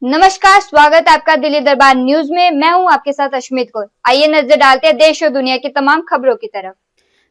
नमस्कार, स्वागत है आपका दिल्ली दरबार न्यूज में। मैं हूं आपके साथ अश्मित कौर। आइए नजर डालते हैं देश और दुनिया की तमाम खबरों की तरफ।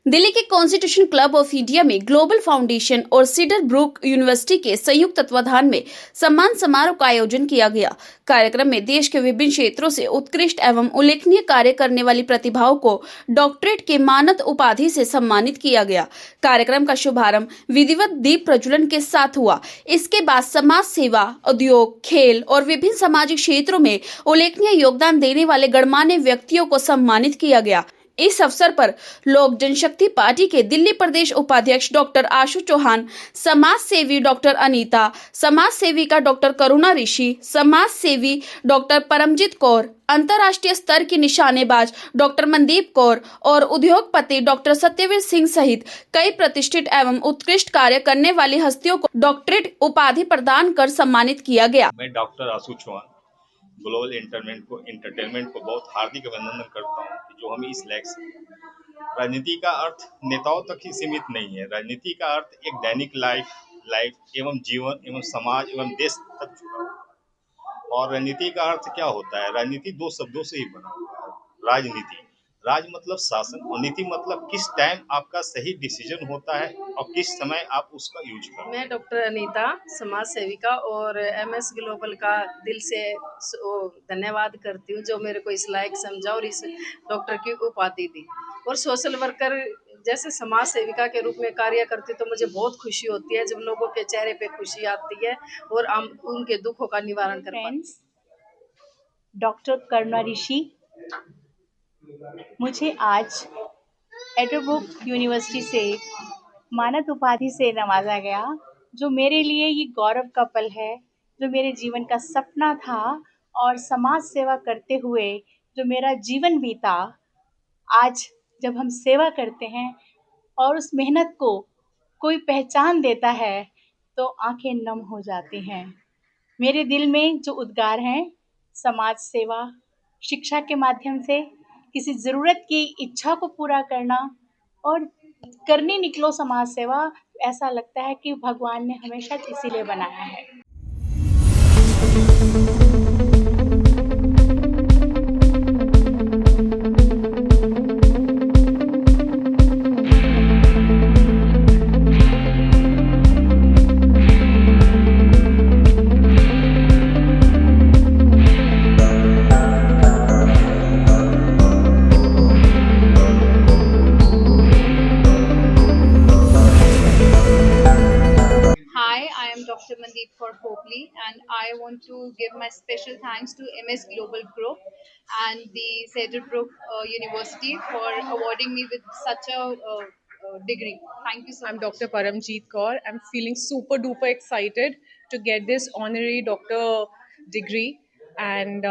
दिल्ली के कॉन्स्टिट्यूशन क्लब ऑफ इंडिया में ग्लोबल फाउंडेशन और सीडर ब्रुक यूनिवर्सिटी के संयुक्त तत्वाधान में सम्मान समारोह का आयोजन किया गया। कार्यक्रम में देश के विभिन्न क्षेत्रों से उत्कृष्ट एवं उल्लेखनीय कार्य करने वाली प्रतिभाओं को डॉक्टरेट के मानद उपाधि से सम्मानित किया गया। कार्यक्रम का शुभारंभ विधिवत दीप प्रज्वलन के साथ हुआ। इसके बाद समाज सेवा, उद्योग, खेल और विभिन्न सामाजिक क्षेत्रों में उल्लेखनीय योगदान देने वाले गणमान्य व्यक्तियों को सम्मानित किया गया। इस अवसर पर लोक जनशक्ति पार्टी के दिल्ली प्रदेश उपाध्यक्ष डॉक्टर आशु चौहान, समाज सेवी डॉक्टर अनीता, समाज सेविका डॉक्टर करुणा ऋषि, समाज सेवी डॉक्टर परमजीत कौर, अंतर्राष्ट्रीय स्तर की निशानेबाज डॉक्टर मनदीप कौर और उद्योगपति डॉक्टर सत्यवीर सिंह सहित कई प्रतिष्ठित एवं उत्कृष्ट कार्य करने वाली हस्तियों को डॉक्टरेट उपाधि प्रदान कर सम्मानित किया गया। मैं डॉक्टर आशु चौहान ग्लोबल इंटरटेनमेंट को बहुत हार्दिक अभिनंदन करता हूं कि जो हमें इस लायक से। राजनीति का अर्थ नेताओं तक ही सीमित नहीं है। राजनीति का अर्थ एक दैनिक लाइफ एवं जीवन एवं समाज एवं देश तक जुड़ा हुआ है। और राजनीति का अर्थ क्या होता है? राजनीति दो शब्दों से ही बना हुआ है। राजनीति, राज मतलब शासन और नीति मतलब किस टाइम आपका सही डिसीजन होता है और किस समय आप उसका यूज करते हैं। मैं डॉक्टर अनीता, समाज सेविका और एमएस ग्लोबल का दिल से धन्यवाद करती हूँ जो मेरे को इस लायक समझा और इस डॉक्टर की उपाधि दी। और सोशल वर्कर जैसे समाज सेविका के रूप में कार्य करती तो मुझे बहुत खुशी होती है जब लोगों के चेहरे पे खुशी आती है और हम उनके दुखों का निवारण कर पाते हैं। डॉक्टर करुणा ऋषि, मुझे आज एडरब्रुक यूनिवर्सिटी से मानद उपाधि से नवाजा गया, जो मेरे लिए ये गौरव का पल है। जो मेरे जीवन का सपना था और समाज सेवा करते हुए जो मेरा जीवन बीता, आज जब हम सेवा करते हैं और उस मेहनत को कोई पहचान देता है तो आंखें नम हो जाती हैं। मेरे दिल में जो उद्गार हैं, समाज सेवा, शिक्षा के माध्यम से किसी ज़रूरत की इच्छा को पूरा करना और करने निकलो समाज सेवा, ऐसा लगता है कि भगवान ने हमें शायद इसीलिए बनाया है। Hi, I am Dr. Mandeep Kaur Popli, and I want to give my special thanks to MS Global Group and the Cedarbrook University for awarding me with such a degree. Thank you so I'm much. Dr. Paramjeet Kaur. I'm feeling super duper excited to get this honorary doctor degree and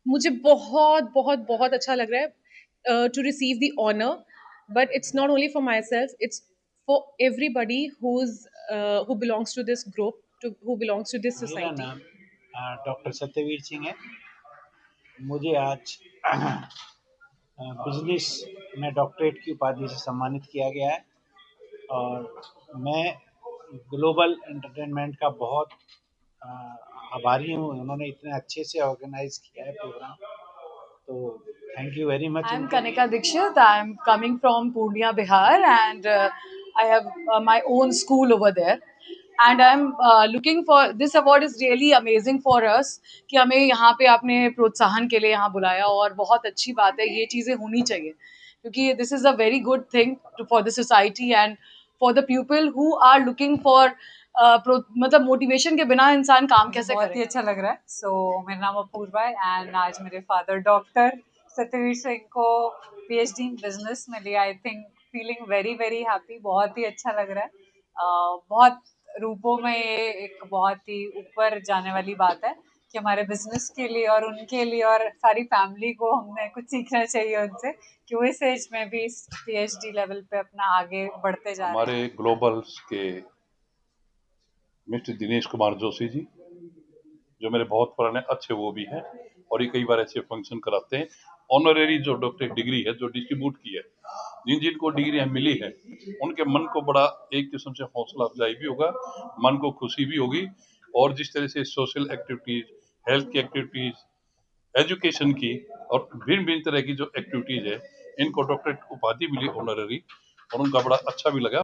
मुझे बहुत बहुत बहुत अच्छा लग रहा है to receive the honor, but it's not only for myself, it's for everybody who belongs to this group, who belongs to this मेरा society. नाम डॉक्टर सत्यवीर सिंह है। मुझे आज बिजनेस में डॉक्टरेट की उपाधि से सम्मानित किया गया है और मैं ग्लोबल एंटरटेनमेंट का बहुत आभारी हूँ। उन्होंने इतने अच्छे से ऑर्गेनाइज किया है प्रोग्राम, तो thank you very much. I'm Kanika Dikshit. I'm coming from Purnia, Bihar, and I have my own school over there. And I'm looking for this award is really amazing for us कि हमें यहाँ पे आपने प्रोत्साहन के लिए यहाँ बुलाया और बहुत अच्छी बात है, ये चीज़ें होनी चाहिए क्योंकि this is a very good thing for the society and for the people who are looking for मतलब मोटिवेशन के बिना इंसान काम कैसे करे। बहुत ही अच्छा लग रहा है। मेरा नाम अपूर्वा है एंड आज मेरे फादर डॉक्टर सत्यवीर सिंह को पीएचडी इन बिजनेस में लिया। I think feeling very very happy, बहुत ही अच्छा लग रहा है। बहुत रूपों में ये एक बहुत ही ऊपर जाने वाली बात है कि हमारे बिजनेस के लिए और उनके लिए और सारी फैमिली को हमने कुछ सीखना चाहिए उनसे कि वो इस एज में भी इस पीएचडी लेवल पे अपना आगे बढ़ते जा रहे हैं। हमारे ग्लोबल्स के मिस्टर दिनेश कुमार जोशी जी, जो मेरे बहुत पुराने अच्छे वो भी हैं और ये कई बार ऐसे फंक्शन कराते हैं। ऑनरेरी जो डॉक्टर डिग्री है जो डिस्ट्रीब्यूट की है, जिनको डिग्रियां मिली है उनके मन को बड़ा एक किस्म से हौसला अफजाई भी होगा, मन को खुशी भी होगी और जिस तरह से सोशल एक्टिविटीज, हेल्थ की एक्टिविटीज, एजुकेशन की और भिन्न भिन्न तरह की जो एक्टिविटीज है, इनको डॉक्टरेट उपाधि मिली ऑनररी, और उनका बड़ा अच्छा भी लगा।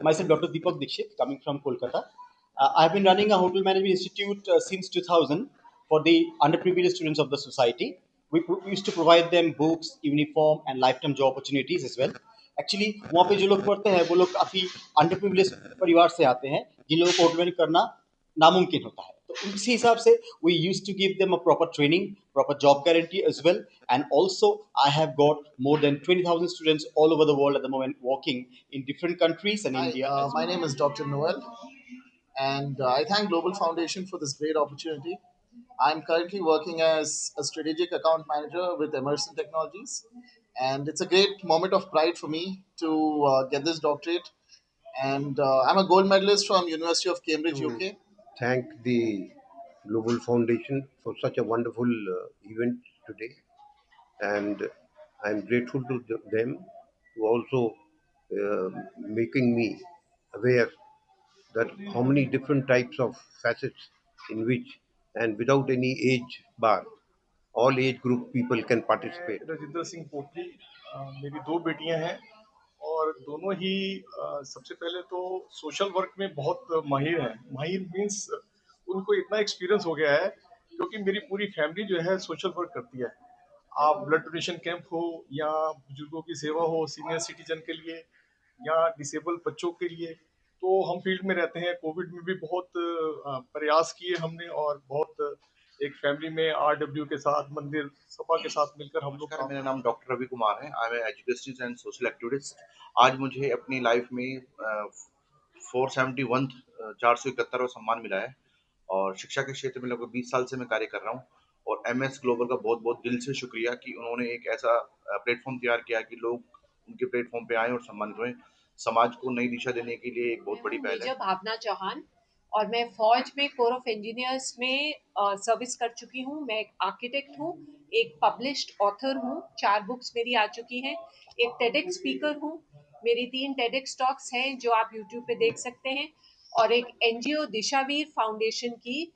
Myself, Dr. Deepak Dikshit, coming from Kolkata. I have been running a hotel management institute since 2000 for the underprivileged students of the society. We used to provide them books, uniform, and lifetime job opportunities as well. Actually, वहाँ पे जो लोग पढ़ते हैं वो लोग काफ़ी underprivileged परिवार से आते हैं जिन लोगों को होटल मैनेजमेंट करना नामुमकिन होता है, तो उसी हिसाब से we used to give them a proper training, proper job guarantee as well, and also I have got more than 20,000 students all over the world at the moment working in different countries and India. My name is Dr. Noel, and I thank Global Foundation for this great opportunity. I'm currently working as a strategic account manager with Emerson Technologies, and it's a great moment of pride for me to get this doctorate. And I'm a gold medalist from University of Cambridge, UK. Thank the Global Foundation for such a wonderful event today, and I'm grateful to them to also making me aware that how many different types of facets in which and without any age bar, all age group people can participate. Rajendra Singh पोटली, मेरी दो बेटियां हैं और दोनों ही सबसे पहले तो सोशल वर्क में बहुत माहिर हैं। माहिर मीन्स उनको इतना एक्सपीरियंस हो गया है क्योंकि मेरी पूरी फैमिली जो है सोशल वर्क करती है। आप ब्लड डोनेशन कैंप हो या बुजुर्गों की सेवा हो, सीनियर सिटीजन के लिए या डिसेबल बच्चों के लिए, तो हम फील्ड में रहते हैं। कोविड में भी बहुत प्रयास किए हमने और बहुत एक फैमिली में आरडब्ल्यू के साथ, मंदिर सभा के साथ मिलकर हम लोग। मेरा नाम डॉक्टर रवि कुमार है। I am educationist and social activist. आज मुझे अपनी लाइफ में 471वां सम्मान मिला है और शिक्षा के क्षेत्र में लगभग 20 साल से मैं कार्य कर रहा हूँ। और एमएस ग्लोबल का बहुत बहुत दिल से शुक्रिया कि उन्होंने एक ऐसा प्लेटफॉर्म तैयार किया कि लोग उनके प्लेटफॉर्म पे आए और सम्मानित हुए। समाज को नई दिशा देने के लिए एक बहुत बड़ी पहल है। भावना चौहान और मैं फौज में कोर ऑफ इंजीनियर्स में सर्विस कर चुकी हूँ। मैं एक आर्किटेक्ट हूँ, एक पब्लिश्ड ऑथर हूँ, 4 बुक्स मेरी आ चुकी हैं, एक टेडेक्स स्पीकर हूँ, मेरी 3 टेडेक्स टॉक्स हैं जो आप यूट्यूब पे देख सकते हैं, और एक एनजीओ दिशावीर फाउंडेशन की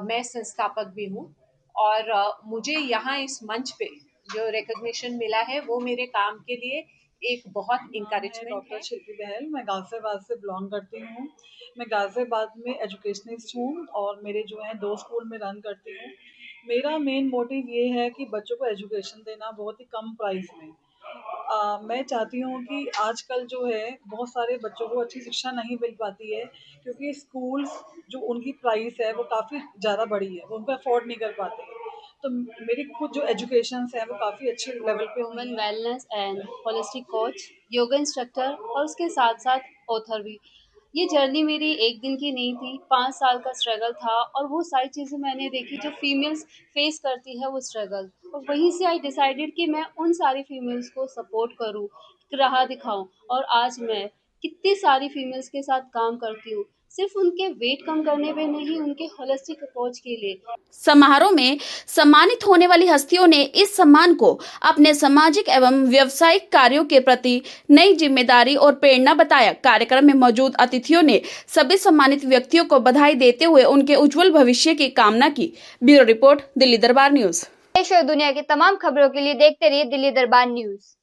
मैं संस्थापक भी हूँ। और मुझे यहाँ इस मंच पे जो रिकॉग्निशन मिला है वो मेरे काम के लिए एक बहुत इंकरेजमेंट। डॉक्टर शिल्पी बहल, मैं गाजियाबाद से बिलोंग करती हूँ। मैं गाजियाबाद में एजुकेशनिस्ट हूँ और मेरे जो हैं 2 स्कूल में रन करती हूँ। मेरा मेन मोटिव ये है कि बच्चों को एजुकेशन देना बहुत ही कम प्राइस में। मैं चाहती हूँ कि आजकल जो है बहुत सारे बच्चों को अच्छी शिक्षा नहीं मिल पाती है क्योंकि स्कूल्स जो उनकी प्राइस है वो काफ़ी ज़्यादा बड़ी है, वो उनको अफोर्ड नहीं कर पाते हैं। तो मेरी खुद जो एजुकेशन है वो काफ़ी अच्छे लेवल पे हुई है। Wellness and holistic coach, yoga instructor और उसके साथ साथ ऑथर भी। ये जर्नी मेरी एक दिन की नहीं थी, 5 साल का स्ट्रगल था और वो सारी चीज़ें मैंने देखी जो फीमेल्स फेस करती है वो स्ट्रगल, और वहीं से आई डिसाइडेड कि मैं उन सारी फीमेल्स को सपोर्ट करूं, राह दिखाऊं। और आज मैं कितनी सारी फीमेल्स के साथ काम करती हूँ, सिर्फ उनके वेट कम करने पे नहीं, उनके होलिस्टिक अप्रोच के लिए। समारोह में सम्मानित होने वाली हस्तियों ने इस सम्मान को अपने सामाजिक एवं व्यावसायिक कार्यों के प्रति नई जिम्मेदारी और प्रेरणा बताया। कार्यक्रम में मौजूद अतिथियों ने सभी सम्मानित व्यक्तियों को बधाई देते हुए उनके उज्जवल भविष्य की कामना की। ब्यूरो रिपोर्ट, दिल्ली दरबार न्यूज। देश और दुनिया की तमाम खबरों के लिए देखते रहिए दिल्ली दरबार न्यूज।